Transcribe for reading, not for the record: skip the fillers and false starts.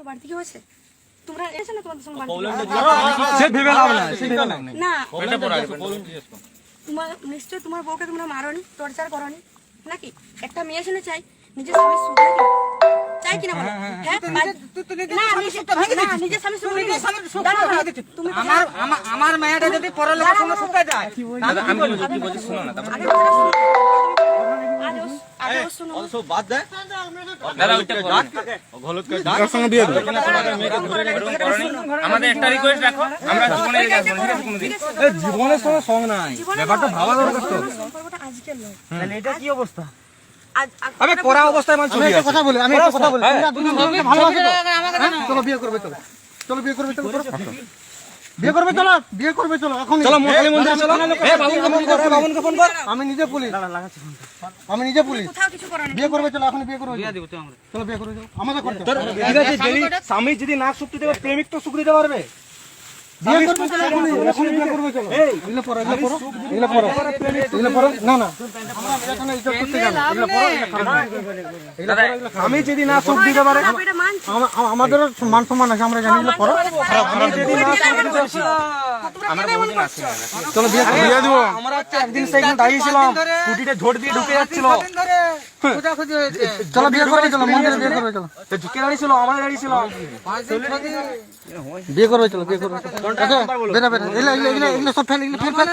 বাড়তি কি হয়েছে? তোমরা এসে না তোমাদের সঙ্গে সে ভেবে লাভ না, সে ভেবে লাভ না। তোমার নিশ্চয় তোমার বউকে তোমরা মারোনি, টর্চার করোনি নাকি? একটা মেয়ে শুনে চাই নিজের স্বামীর সুখ নাকি? চাই কিনা বলো? হ্যাঁ, নিজের স্বামীর সুখ তুমি আমার মেয়েটা যদি পরের লোকের সঙ্গে সুখে যায় আগে শোনো। আমাদের একটা রিকোয়েস্ট রাখো, আমরা জীবনে জীবনের সঙ্গে সঙ্গ নাই, ব্যাপারটা ভাবা দরকার তো। সম্পর্কটা আজকের নয়। এটা কি অবস্থা? আমি পড়া অবস্থায় মানুষ কথা বলি, আমি একটা কথা বলি, ভালোবাসো তো? চলো বিয়ে করবে, চলো চলো বিয়ে করবে, চলো বিয়ে করবে, চলো বিয়ে করবে, চলো এখন চলো মহাকালী মন্দিরে চলো। বাবুনকে ফোন কর, আমি নিজে পুলিশ, আমি নিজে পুলিশ। কোথাও কিছু করো না। বিয়ে করবে, চলো এখন বিয়ে করবে, চলো বিয়ে করবে, চলো আমাদের করতে হবে। ঠিক আছে, যদি স্বামী যদি না সুখ দিতে পারে, প্রেমিক তো সুখ দিতে পারবে। বিয়ে করবে, চলো এখন বিয়ে করবে, চলো এগুলো পড়ো, এগুলো পড়ো, এগুলো পড়ো, এগুলো পড়ো। না না, আমরা এখানে ইজ্জত করতে যাবো, এগুলো পড়ো, এগুলো খারাপ না। আমি যদি না সুখ দিতে পারে, আমাদের মান সম্মান আছে, আমরা জানি, এগুলো পড়ো। আমি যদি না চলো বিয়ে দিব। আমরা একদিন সেইখানে দাঁড়িয়েছিলাম, কুটিতে ঝোট দিয়ে ঢুকে যাচ্ছিল। চলো বিয়ে করবে, চলো মন্দিরে বিয়ে করবে, চলো ঝুঁকে দাঁড়িয়েছিল, আমরা দাঁড়িয়েছিলাম। বিয়ে করবে, চলো বিয়ে করবে, বেটা বেটা এগুলো সব ফেল, এগুলো ফেল ফেল।